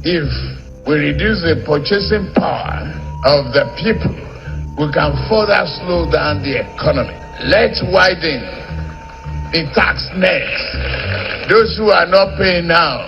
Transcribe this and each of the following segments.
if we reduce the purchasing power of the people, we can further slow down the economy. Let's widen the tax net. Those who are not paying now,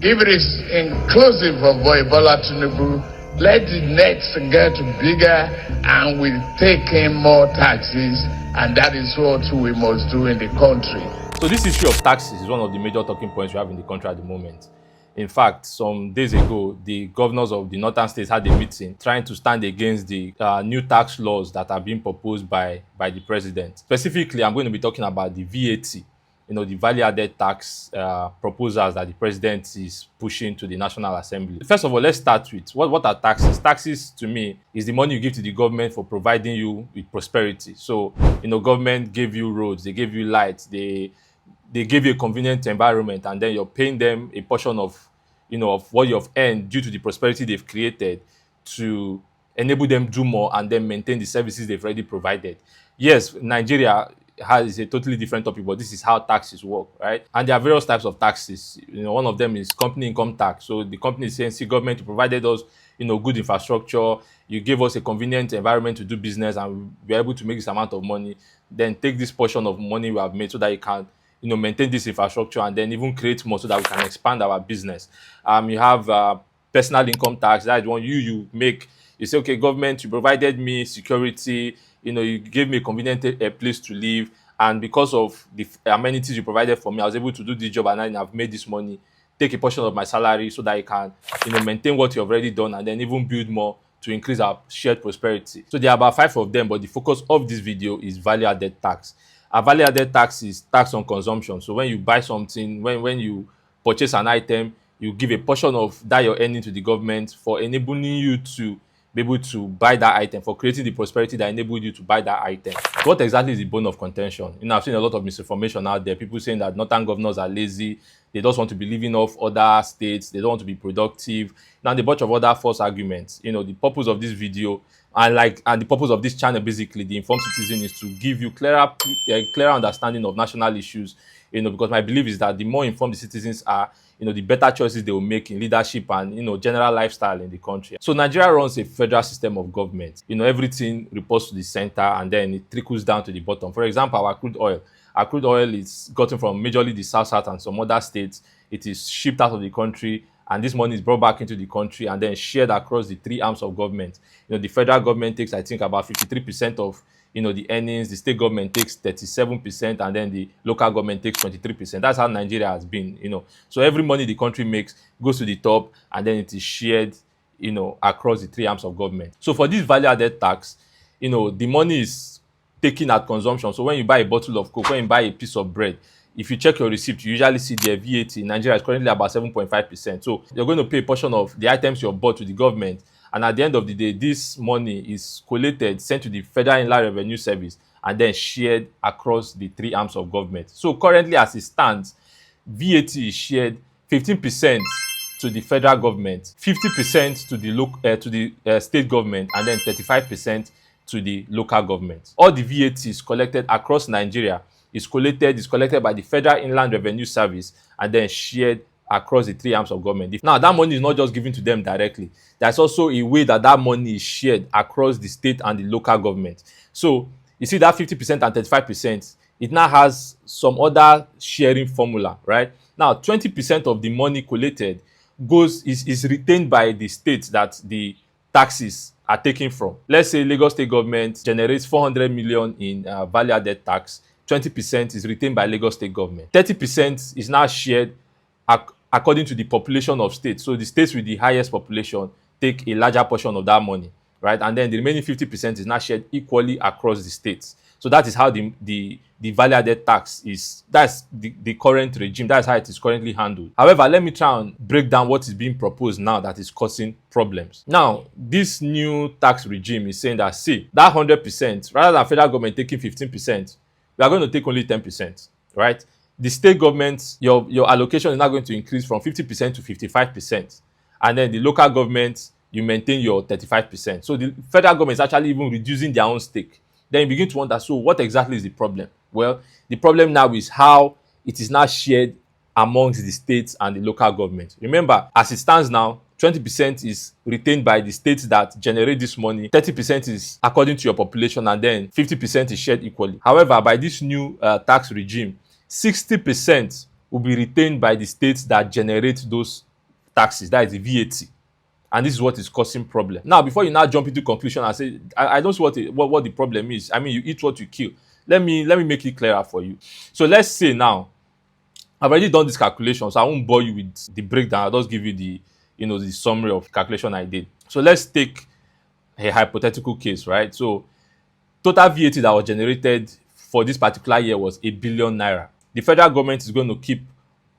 if it is inclusive of Bola Tinubu, let the nets get bigger and we'll take in more taxes, and that is what we must do in the country. So this issue of taxes is one of the major talking points we have in the country at the moment. In fact, some days ago, the governors of the northern states had a meeting trying to stand against the new tax laws that are being proposed by the president. Specifically, I'm going to be talking about the VAT, the value-added tax proposals that the president is pushing to the National Assembly. First of all, let's start with what are taxes? Taxes, to me, is the money you give to the government for providing you with prosperity. So, government gave you roads, they gave you lights, they give you a convenient environment, and then you're paying them a portion of, of what you've earned due to the prosperity they've created to enable them do more and then maintain the services they've already provided. Yes, Nigeria is a totally different topic, but this is how taxes work, right? And there are various types of taxes. One of them is company income tax. So the company is saying, see, government, you provided us, good infrastructure, you gave us a convenient environment to do business, and we're able to make this amount of money. Then take this portion of money we have made so that you can maintain this infrastructure and then even create more so that we can expand our business. You have personal income tax. That is one you make. You say, okay, government, you provided me security, you gave me a convenient place to live, and because of the amenities you provided for me, I was able to do this job, and then I've made this money. Take a portion of my salary so that you can, maintain what you've already done and then even build more to increase our shared prosperity. So there are about 5 of them, but the focus of this video is value-added tax. A value-added tax is tax on consumption. So when you buy something, when you purchase an item, you give a portion of that you're earning to the government for enabling you to be able to buy that item, for creating the prosperity that enabled you to buy that item. What exactly is the bone of contention? I've seen a lot of misinformation out there. People saying that northern governors are lazy. They just want to be living off other states. They don't want to be productive. And a bunch of other false arguments. The purpose of this video and the purpose of this channel, basically, the Informed Citizen, is to give you clearer understanding of national issues. Because my belief is that the more informed the citizens are, the better choices they will make in leadership and, general lifestyle in the country. So Nigeria runs a federal system of government. Everything reports to the center and then it trickles down to the bottom. For example, our crude oil. Our crude oil is gotten from majorly the South and some other states. It is shipped out of the country, and this money is brought back into the country and then shared across the 3 arms of government. The federal government takes, I think, about 53% of the earnings. The state government takes 37%, and then the local government takes 23%. That's how Nigeria has been. So every money the country makes goes to the top, and then it is shared across the 3 arms of government. So for this value-added tax, the money is taken at consumption. So when you buy a bottle of Coke, when you buy a piece of bread, if you check your receipt, you usually see the VAT in Nigeria is currently about 7.5%. So you're going to pay a portion of the items you bought to the government, and at the end of the day, this money is collated, sent to the Federal Inland Revenue Service, and then shared across the 3 arms of government. So currently, as it stands, VAT is shared 15% to the federal government, 50% to the state government, and then 35% to the local government. All the VAT is collected across Nigeria. Is collected by the Federal Inland Revenue Service and then shared across the 3 arms of government. Now, that money is not just given to them directly. There's also a way that money is shared across the state and the local government. So, you see that 50% and 35%, it now has some other sharing formula, right? Now, 20% of the money collected is retained by the states that the taxes are taken from. Let's say Lagos State government generates 400 million in value-added tax. 20% is retained by Lagos State government. 30% is now shared according to the population of states. So the states with the highest population take a larger portion of that money, right? And then the remaining 50% is now shared equally across the states. So that is how the value-added tax is. That's the current regime. That's how it is currently handled. However, let me try and break down what is being proposed now that is causing problems. Now, this new tax regime is saying that, see, that 100%, rather than federal government taking 15%, we are going to take only 10%, right? The state government, your allocation is now going to increase from 50% to 55%. And then the local government, you maintain your 35%. So the federal government is actually even reducing their own stake. Then you begin to wonder, so what exactly is the problem? Well, the problem now is how it is now shared amongst the states and the local government. Remember, as it stands now, 20% is retained by the states that generate this money, 30% is according to your population, and then 50% is shared equally. However, by this new tax regime, 60% will be retained by the states that generate those taxes, that is the VAT. And this is what is causing problem. Now, before you now jump into conclusion and say, I don't see what the problem is. I mean, you eat what you kill. Let me make it clearer for you. So let's say now, I've already done this calculation, so I won't bore you with the breakdown. I'll just give you the summary of calculation I did. So let's take a hypothetical case, right? So total VAT that was generated for this particular year was 1 billion naira. The federal government is going to keep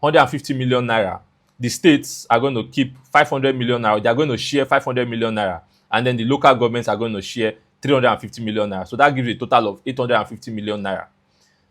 150 million naira. The states are going to keep 500 million naira. They are going to share 500 million naira. And then the local governments are going to share 350 million naira. So that gives you a total of 850 million naira.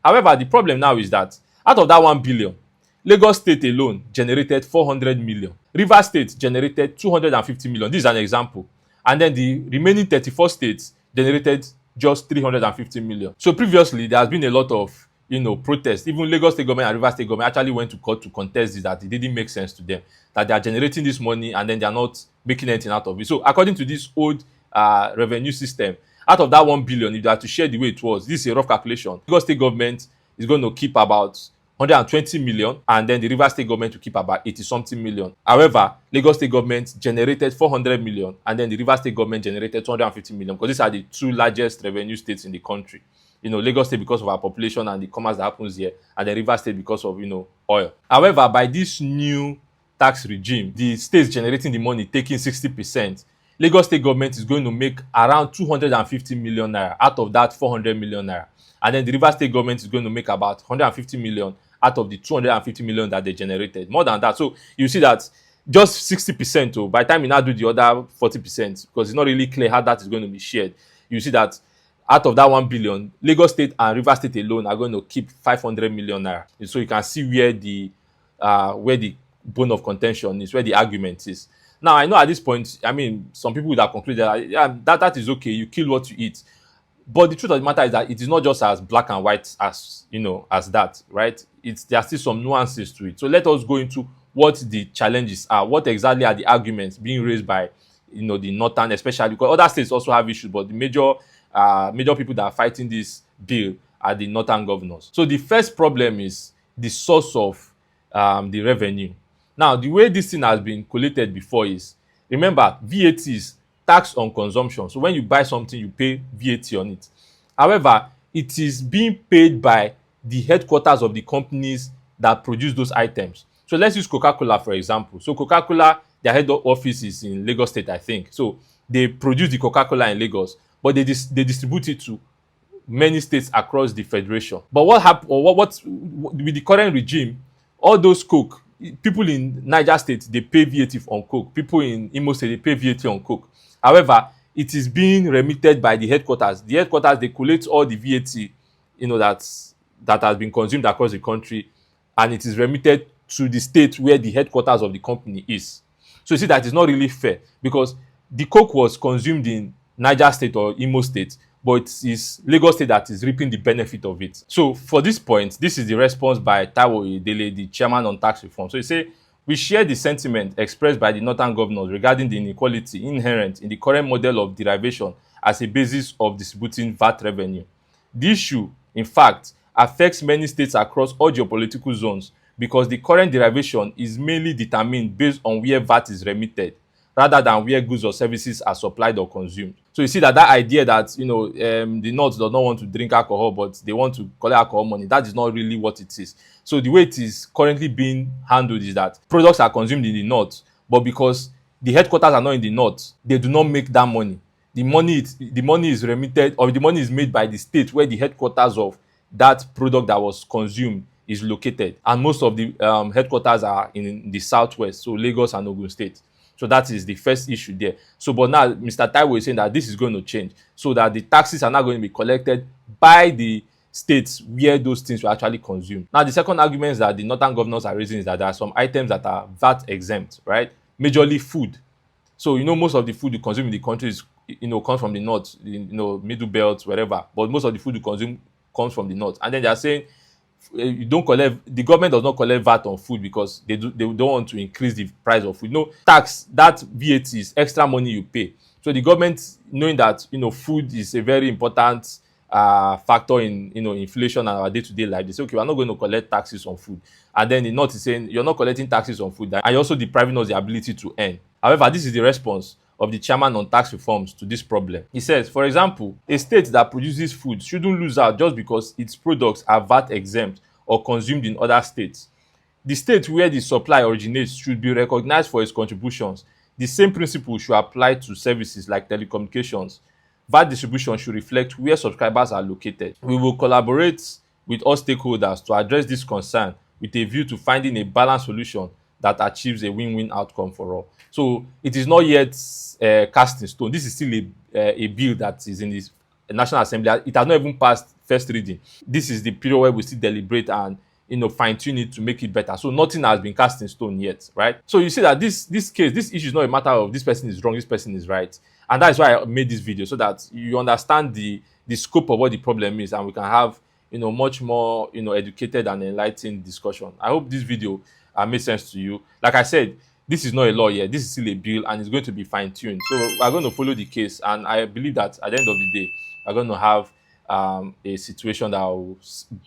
However, the problem now is that out of that 1 billion, Lagos State alone generated 400 million. Rivers State generated 250 million. This is an example. And then the remaining 34 states generated just 350 million. So previously, there has been a lot of protests. Even Lagos State government and Rivers State government actually went to court to contest this, that it didn't make sense to them, that they are generating this money and then they are not making anything out of it. So according to this old revenue system, out of that 1 billion, if they are to share the way it was, this is a rough calculation. Lagos State government is going to keep about 120 million, and then the Rivers State government will keep about 80-something million. However, Lagos State government generated 400 million, and then the Rivers State government generated 250 million, because these are the two largest revenue states in the country. Lagos State because of our population and the commerce that happens here, and then Rivers State because of, oil. However, by this new tax regime, the states generating the money taking 60%, Lagos State government is going to make around 250 million naira out of that 400 million naira. And then the Rivers State government is going to make about 150 million out of the 250 million that they generated. More than that. So you see that just 60%, by the time you now do the other 40%, because it's not really clear how that is going to be shared, you see that out of that 1 billion, Lagos State and Rivers State alone are going to keep 500 million naira. So you can see where the bone of contention is, where the argument is. Now, I know at this point, I mean, some people would have concluded that is okay, you kill what you eat. But the truth of the matter is that it is not just as black and white as that, right? There are still some nuances to it. So let us go into what the challenges are. What exactly are the arguments being raised by the northern, especially because other states also have issues, but the major people that are fighting this bill are the northern governors. So the first problem is the source of the revenue. Now, the way this thing has been collated before is, remember, VAT is tax on consumption. So when you buy something, you pay VAT on it. However, it is being paid by the headquarters of the companies that produce those items. So let's use Coca-Cola, for example. So Coca-Cola, their head office is in Lagos State, I think. So they produce the Coca-Cola in Lagos, but they distribute it to many states across the federation. But what happened, or what with the current regime, all those Coke, people in Niger State, they pay VAT on Coke. People in Imo State, they pay VAT on Coke. However, it is being remitted by the headquarters. The headquarters, they collect all the VAT, that has been consumed across the country, and it is remitted to the state where the headquarters of the company is. So you see that it's not really fair, because the Coke was consumed in Niger State or Imo State, but it is Lagos State that is reaping the benefit of it. So for this point, this is the response by Taiwo Oyedele, the chairman on tax reform. So he say, we share the sentiment expressed by the northern governors regarding the inequality inherent in the current model of derivation as a basis of distributing VAT revenue. The issue, in fact, affects many states across all geopolitical zones, because the current derivation is mainly determined based on where VAT is remitted, rather than where goods or services are supplied or consumed. So you see that idea that the North does not want to drink alcohol, but they want to collect alcohol money, that is not really what it is. So the way it is currently being handled is that products are consumed in the North, but because the headquarters are not in the North, they do not make that money. The money is remitted, or the money is made by the state where the headquarters of that product that was consumed is located. And most of the headquarters are in the southwest, so Lagos and Ogun State. So that is the first issue there. So, but now Mr. Taiwo is saying that this is going to change, so that the taxes are now going to be collected by the states where those things were actually consumed. Now, the second argument that the northern governors are raising is that there are some items that are VAT exempt, right? Majorly food. So, most of the food you consume in the country is, comes from the north, middle belt, wherever. But most of the food you consume comes from the north. And then they are saying you don't collect, the government does not collect VAT on food because they don't want to increase the price of food. No, tax, that VAT is extra money you pay. So the government, knowing that food is a very important factor in inflation and our day-to-day life, they say, okay, we're not going to collect taxes on food. And then the north is saying you're not collecting taxes on food and you're also depriving us the ability to earn. However, this is the response of the chairman on tax reforms to this problem. He says, for example, a state that produces food shouldn't lose out just because its products are VAT exempt or consumed in other states. The state where the supply originates should be recognized for its contributions. The same principle should apply to services like telecommunications. VAT distribution should reflect where subscribers are located. We will collaborate with all stakeholders to address this concern with a view to finding a balanced solution that achieves a win-win outcome for all. So it is not yet cast in stone. This is still a bill that is in the National Assembly. It has not even passed first reading. This is the period where we still deliberate and fine-tune it to make it better. So nothing has been cast in stone yet, right? So you see that this issue is not a matter of this person is wrong, this person is right. And that's why I made this video, so that you understand the scope of what the problem is and we can have much more educated and enlightened discussion. I hope this video made sense to you. Like I said, this is not a law yet. This is still a bill and it's going to be fine-tuned. So we're going to follow the case, and I believe that at the end of the day, we're going to have a situation that will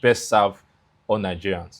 best serve all Nigerians.